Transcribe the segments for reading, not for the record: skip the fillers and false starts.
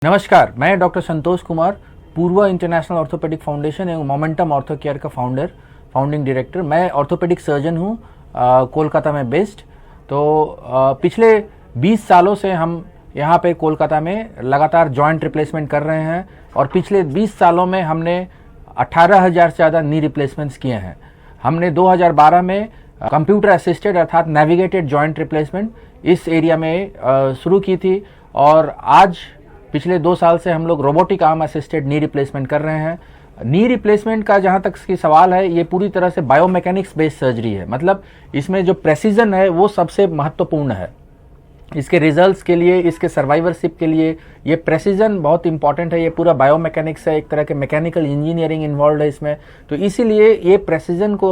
नमस्कार, मैं डॉक्टर संतोष कुमार, पूर्वा international orthopaedic foundation एवं मोमेंटम ऑर्थो केयर का फाउंडिंग डायरेक्टर। मैं ऑर्थोपेडिक सर्जन हूँ, कोलकाता में बेस्ड। तो पिछले 20 सालों से हम यहाँ पे कोलकाता में लगातार जॉइंट रिप्लेसमेंट कर रहे हैं और पिछले 20 सालों में हमने 18,000 से ज़्यादा नी रिप्लेसमेंट्स किए हैं। हमने 2012 में कंप्यूटर असिस्टेड अर्थात नेविगेटेड जॉइंट रिप्लेसमेंट इस एरिया में शुरू की थी और आज पिछले 2 साल से हम लोग robotic arm assisted knee replacement कर रहे हैं। नी रिप्लेसमेंट का जहां तक की सवाल है, ये पूरी तरह से बायोमैकेनिक्स बेस्ड सर्जरी है। मतलब इसमें जो प्रेसिजन है वो सबसे महत्वपूर्ण है। इसके रिजल्ट्स के लिए, इसके सर्वाइवरशिप के लिए ये प्रेसिजन बहुत इंपॉर्टेंट है। ये पूरा बायोमैकेनिक्स है, एक तरह के मैकेनिकल इंजीनियरिंग इन्वॉल्व है इसमें। तो इसीलिए ये प्रेसिजन को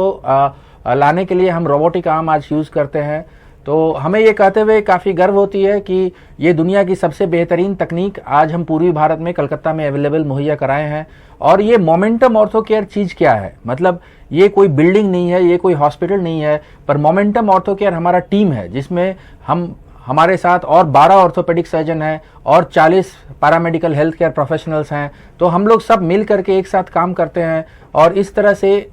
लाने के लिए हम रोबोटिक आर्म आज यूज़ करते हैं। तो हमें ये कहते हुए काफ़ी गर्व होती है कि ये दुनिया की सबसे बेहतरीन तकनीक आज हम पूर्वी भारत में कलकत्ता में अवेलेबल मुहैया कराए हैं। और ये मोमेंटम ऑर्थो केयर चीज़ क्या है, मतलब ये कोई बिल्डिंग नहीं है, ये कोई हॉस्पिटल नहीं है, पर मोमेंटम ऑर्थो केयर हमारा टीम है जिसमें हमारे साथ और 12 ऑर्थोपेडिक सर्जन हैं और 40 पैरामेडिकल हेल्थ केयर प्रोफेशनल्स हैं। तो हम लोग सब मिल करके एक साथ काम करते हैं और इस तरह से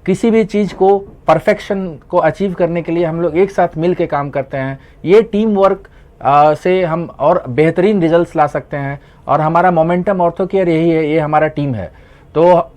किसी भी चीज़ को परफेक्शन को अचीव करने के लिए हम लोग एक साथ मिल के काम करते हैं। ये टीम वर्क से हम और बेहतरीन रिजल्ट्स ला सकते हैं और हमारा मोमेंटम ऑर्थो केयर यही है, ये हमारा टीम है। तो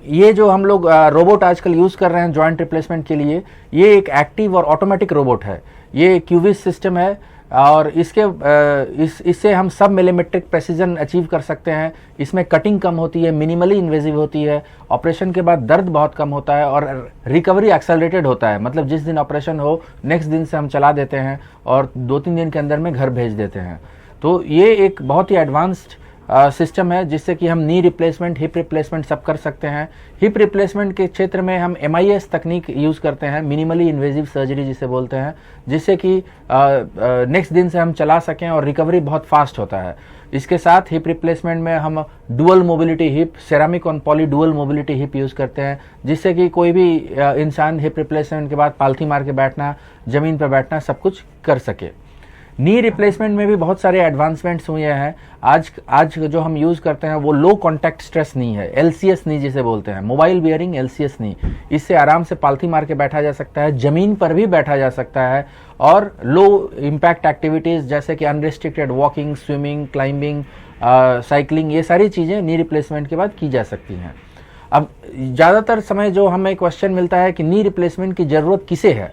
ये जो हम लोग रोबोट आजकल यूज़ कर रहे हैं जॉइंट रिप्लेसमेंट के लिए, ये एक एक्टिव और ऑटोमेटिक रोबोट है। ये क्यूविस सिस्टम है और इससे हम सब मिलीमेट्रिक प्रेसिजन अचीव कर सकते हैं। इसमें कटिंग कम होती है, मिनिमली इन्वेजिव होती है, ऑपरेशन के बाद दर्द बहुत कम होता है और रिकवरी एक्सेलरेटेड होता है। मतलब जिस दिन ऑपरेशन हो नेक्स्ट दिन से हम चला देते हैं और 2-3 दिन के अंदर में घर भेज देते हैं। तो ये एक बहुत ही एडवांस्ड सिस्टम है जिससे कि हम नी रिप्लेसमेंट, हिप रिप्लेसमेंट सब कर सकते हैं। हिप रिप्लेसमेंट के क्षेत्र में हम MIS तकनीक यूज़ करते हैं, मिनिमली इन्वेजिव सर्जरी जिसे बोलते हैं, जिससे कि नेक्स्ट दिन से हम चला सकें और रिकवरी बहुत फास्ट होता है। इसके साथ हिप रिप्लेसमेंट में हम डुअल मोबिलिटी हिप, सेरामिक और poly dual mobility hip use करते हैं, जिससे कि कोई भी इंसान हिप रिप्लेसमेंट के बाद पालथी मार के बैठना, ज़मीन पर बैठना, सब कुछ कर सके। नी रिप्लेसमेंट में भी बहुत सारे एडवांसमेंट्स हुए हैं। आज जो हम यूज़ करते हैं वो लो कॉन्टैक्ट स्ट्रेस नी है, LCS नी जिसे बोलते हैं, मोबाइल बियरिंग LCS नी। इससे आराम से पालथी मार के बैठा जा सकता है, ज़मीन पर भी बैठा जा सकता है और लो इम्पैक्ट एक्टिविटीज़ जैसे कि unrestricted walking, swimming, climbing, cycling, ये सारी चीज़ें नी रिप्लेसमेंट के बाद की जा सकती हैं। अब ज़्यादातर समय जो हमें क्वेश्चन मिलता है कि नी रिप्लेसमेंट की ज़रूरत किसे है,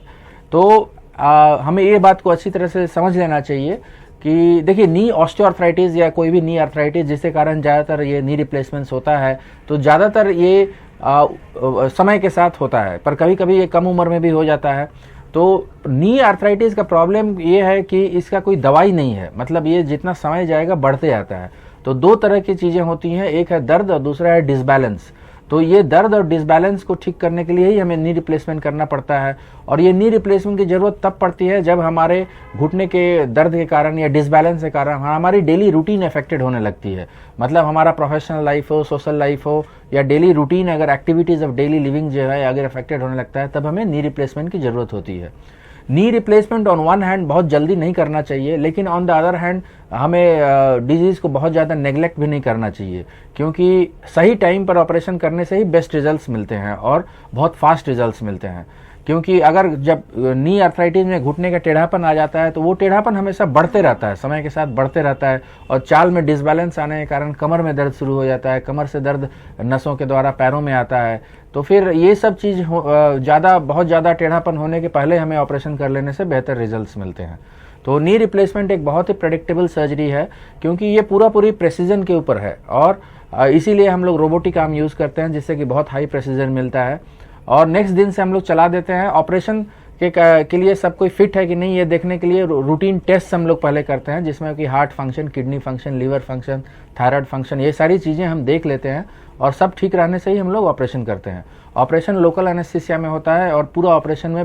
तो हमें ये बात को अच्छी तरह से समझ लेना चाहिए कि देखिए, नी ऑस्टियोआर्थराइटिस या कोई भी नी आर्थराइटिस जिसके कारण ज़्यादातर ये नी रिप्लेसमेंट्स होता है, तो ज़्यादातर ये समय के साथ होता है, पर कभी कभी ये कम उम्र में भी हो जाता है। तो नी आर्थराइटिस का प्रॉब्लम ये है कि इसका कोई दवाई नहीं है, मतलब ये जितना समय जाएगा बढ़ते जाता है। तो 2 तरह की चीज़ें होती हैं, एक है दर्द और दूसरा है डिसबैलेंस। तो ये दर्द और डिसबैलेंस को ठीक करने के लिए ही हमें नी रिप्लेसमेंट करना पड़ता है और ये नी रिप्लेसमेंट की ज़रूरत तब पड़ती है जब हमारे घुटने के दर्द के कारण या डिसबैलेंस के कारण हमारी डेली रूटीन अफेक्टेड होने लगती है। मतलब हमारा प्रोफेशनल लाइफ हो, सोशल लाइफ हो या डेली रूटीन, अगर एक्टिविटीज़ ऑफ डेली लिविंग जो है अगर अफेक्टेड होने लगता है, तब हमें नी रिप्लेसमेंट की ज़रूरत होती है। Knee replacement on one hand बहुत जल्दी नहीं करना चाहिए, लेकिन ऑन द अदर हैंड हमें डिजीज़ को बहुत ज़्यादा नेग्लेक्ट भी नहीं करना चाहिए, क्योंकि सही टाइम पर ऑपरेशन करने से ही बेस्ट रिजल्ट्स मिलते हैं और बहुत फास्ट रिजल्ट्स मिलते हैं। क्योंकि अगर जब नी आर्थराइटिस में घुटने का टेढ़ापन आ जाता है तो वो टेढ़ापन हमेशा बढ़ते रहता है, समय के साथ बढ़ते रहता है और चाल में डिसबैलेंस आने के कारण कमर में दर्द शुरू हो जाता है, कमर से दर्द नसों के द्वारा पैरों में आता है। तो फिर ये सब चीज़ बहुत ज़्यादा टेढ़ापन होने के पहले हमें ऑपरेशन कर लेने से बेहतर रिजल्ट्स मिलते हैं। तो नी रिप्लेसमेंट एक बहुत ही प्रेडिक्टेबल सर्जरी है, क्योंकि ये पूरी प्रेसिजन के ऊपर है और इसीलिए हम लोग रोबोटिक आर्म यूज़ करते हैं, जिससे कि बहुत हाई प्रेसिजन मिलता है और नेक्स्ट दिन से हम लोग चला देते हैं। ऑपरेशन के लिए सब कोई फिट है कि नहीं, ये देखने के लिए रूटीन टेस्ट हम लोग पहले करते हैं, जिसमें कि heart function, kidney function, liver function, thyroid function, ये सारी चीज़ें हम देख लेते हैं और सब ठीक रहने से ही हम लोग ऑपरेशन करते हैं। ऑपरेशन लोकल एनेस्थीसिया में होता है और पूरा ऑपरेशन में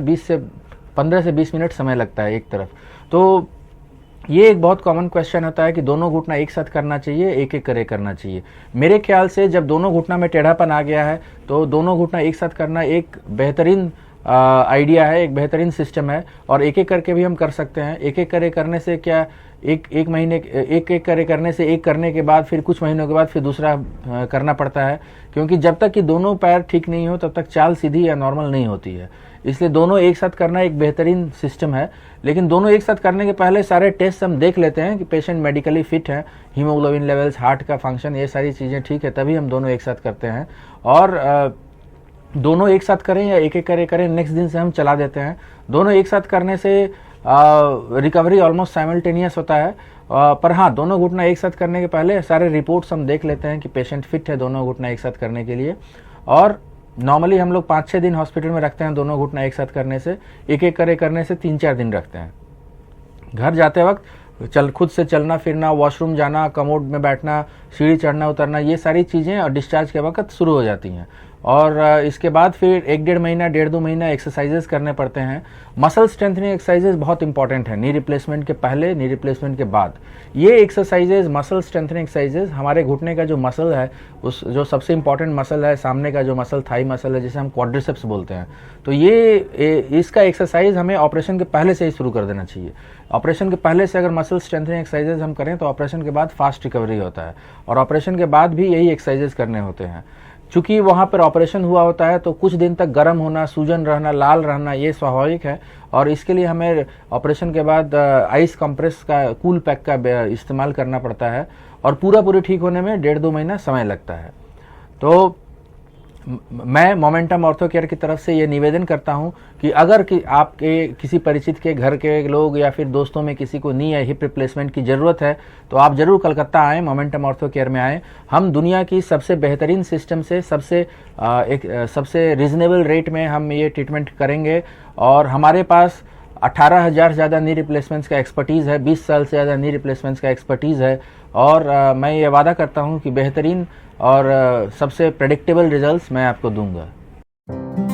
15 से 20 मिनट समय लगता है एक तरफ। तो ये एक बहुत कॉमन क्वेश्चन होता है कि दोनों घुटना एक साथ करना चाहिए, एक एक करे करना चाहिए। मेरे ख्याल से जब दोनों घुटना में टेढ़ापन आ गया है तो दोनों घुटना एक साथ करना एक बेहतरीन आइडिया है, एक बेहतरीन सिस्टम है और एक एक करके भी हम कर सकते हैं। एक एक करने से क्या, एक महीने एक करने से एक करने के बाद फिर कुछ महीनों के बाद फिर दूसरा करना पड़ता है, क्योंकि जब तक कि दोनों पैर ठीक नहीं हो तब तक चाल सीधी या नॉर्मल नहीं होती है। इसलिए दोनों एक साथ करना एक बेहतरीन सिस्टम है। लेकिन दोनों एक साथ करने के पहले सारे टेस्ट हम देख लेते हैं कि पेशेंट मेडिकली फिट है, हीमोग्लोबिन लेवल्स, हार्ट का फंक्शन, ये सारी चीज़ें ठीक है, तभी हम दोनों एक साथ करते हैं। और दोनों एक साथ करें या एक एक करें, नेक्स्ट दिन से हम चला देते हैं। दोनों एक साथ करने से रिकवरी ऑलमोस्ट साइमल्टेनियस होता है। पर हाँ, दोनों घुटना एक साथ करने के पहले सारे रिपोर्ट्स हम देख लेते हैं कि पेशेंट फिट है दोनों घुटना एक साथ करने के लिए। और नॉर्मली हम लोग 5-6 दिन हॉस्पिटल में रखते हैं दोनों घुटना एक साथ करने से, एक एक करने से 3-4 दिन रखते हैं। घर जाते वक्त खुद से चलना फिरना, वॉशरूम जाना, कमोड में बैठना, सीढ़ी चढ़ना उतरना, ये सारी चीज़ें और डिस्चार्ज के वक्त शुरू हो जाती हैं। और इसके बाद फिर 1-1.5 महीना, 1.5-2 महीना एक्सरसाइजेस करने पड़ते हैं। मसल स्ट्रेंथनिंग एक्सरसाइजेस बहुत इंपॉर्टेंट है, नी रिप्लेसमेंट के पहले, नी रिप्लेसमेंट के बाद। ये एक्सरसाइजेज, मसल स्ट्रेंथनिंग एक्सरसाइजेज हमारे घुटने का जो मसल है, उस जो सबसे इंपॉर्टेंट मसल है, सामने का जो मसल, थाई मसल है, जिसे हम क्वाड्रिसेप्स बोलते हैं, तो इसका एक्सरसाइज हमें ऑपरेशन के पहले से ही शुरू कर देना चाहिए। ऑपरेशन के पहले से अगर मसल स्ट्रेंथनिंग एक्सरसाइजेज हम करें तो ऑपरेशन के बाद फास्ट रिकवरी होता है, और ऑपरेशन के बाद भी यही एक्सरसाइजेज करने होते हैं। चूंकि वहाँ पर ऑपरेशन हुआ होता है तो कुछ दिन तक गर्म होना, सूजन रहना, लाल रहना, ये स्वाभाविक है, और इसके लिए हमें ऑपरेशन के बाद आइस कंप्रेस का, कूल पैक का इस्तेमाल करना पड़ता है, और पूरी ठीक होने में 1.5-2 महीना समय लगता है। तो मैं मोमेंटम ऑर्थो केयर की तरफ से ये निवेदन करता हूँ कि अगर आपके किसी परिचित के घर के लोग या फिर दोस्तों में किसी को नी या हिप रिप्लेसमेंट की ज़रूरत है तो आप ज़रूर कलकत्ता आएँ, मोमेंटम ऑर्थो केयर में आएँ। हम दुनिया की सबसे बेहतरीन सिस्टम से सबसे रिजनेबल रेट में हम ये ट्रीटमेंट करेंगे, और हमारे पास 18,000 से ज़्यादा नी रिप्लेसमेंट्स का एक्सपर्टीज़ है, 20 साल से ज़्यादा नी रिप्लेसमेंट्स का एक्सपर्टीज़ है, और मैं ये वादा करता हूँ कि बेहतरीन और सबसे प्रेडिक्टेबल रिजल्ट्स मैं आपको दूंगा।